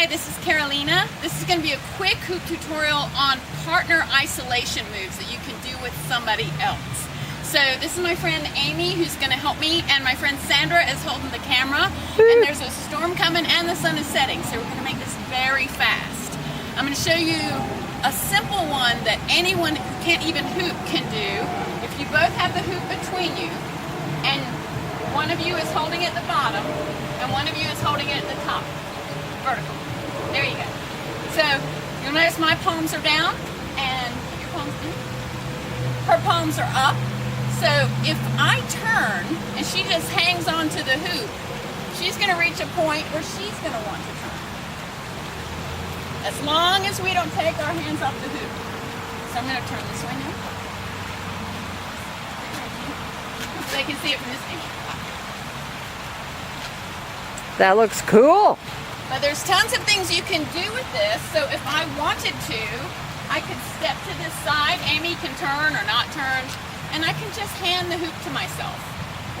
Hi, this is Caroleena. This is going to be a quick hoop tutorial on partner isolation moves that you can do with somebody else. So this is my friend Amy who's going to help me, and my friend Sandra is holding the camera. And there's a storm coming and the sun is setting, so we're going to make this very fast. I'm going to show you a simple one that anyone who can't even hoop can do. If you both have the hoop between you, and one of you is holding it at the bottom, and one of you is holding it at the top. Vertical. There you go. So you'll notice my palms are down and your palms in. Her palms are up. So if I turn and she just hangs on to the hoop, she's going to reach a point where she's going to want to turn. As long as we don't take our hands off the hoop. So I'm going to turn this way now. So they can see it from this angle. That looks cool. But there's tons of things you can do with this. So if I wanted to, I could step to this side. Amy can turn or not turn. And I can just hand the hoop to myself.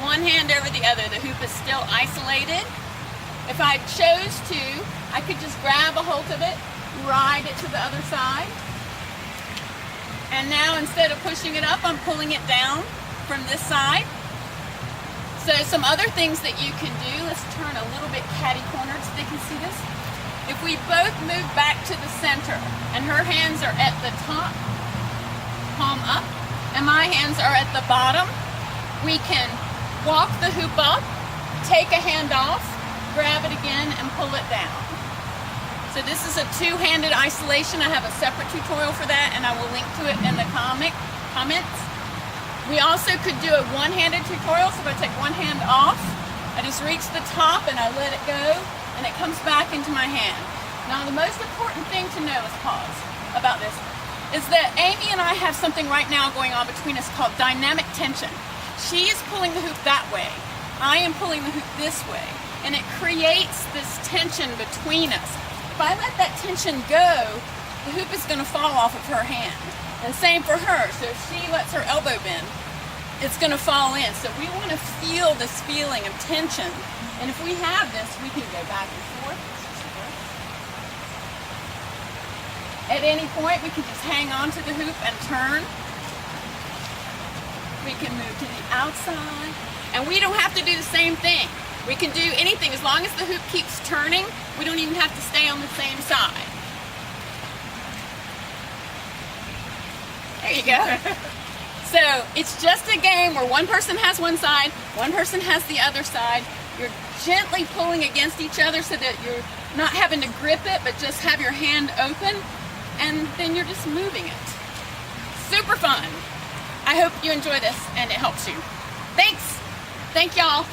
One hand over the other. The hoop is still isolated. If I chose to, I could just grab a hold of it, ride it to the other side. And now instead of pushing it up, I'm pulling it down from this side. So some other things that you can do, let's turn a little bit catty-cornered so they can see this. If we both move back to the center and her hands are at the top, palm up, and my hands are at the bottom, we can walk the hoop up, take a hand off, grab it again, and pull it down. So this is a two-handed isolation. I have a separate tutorial for that, and I will link to it in the comments. We also could do a one-handed tutorial, so if I take one hand off, I just reach the top and I let it go, and it comes back into my hand. Now the most important thing to know is pause about this, is that Amy and I have something right now going on between us called dynamic tension. She is pulling the hoop that way, I am pulling the hoop this way, and it creates this tension between us. If I let that tension go, the hoop is going to fall off of her hand. And same for her. So if she lets her elbow bend, it's going to fall in. So we want to feel this feeling of tension. And if we have this, we can go back and forth. At any point, we can just hang on to the hoop and turn. We can move to the outside. And we don't have to do the same thing. We can do anything. As long as the hoop keeps turning, we don't even have to stay on the same side. There you go. So it's just a game where one person has one side, one person has the other side. You're gently pulling against each other so that you're not having to grip it, but just have your hand open, and then you're just moving it. Super fun. I hope you enjoy this and it helps you. Thanks. Thank y'all.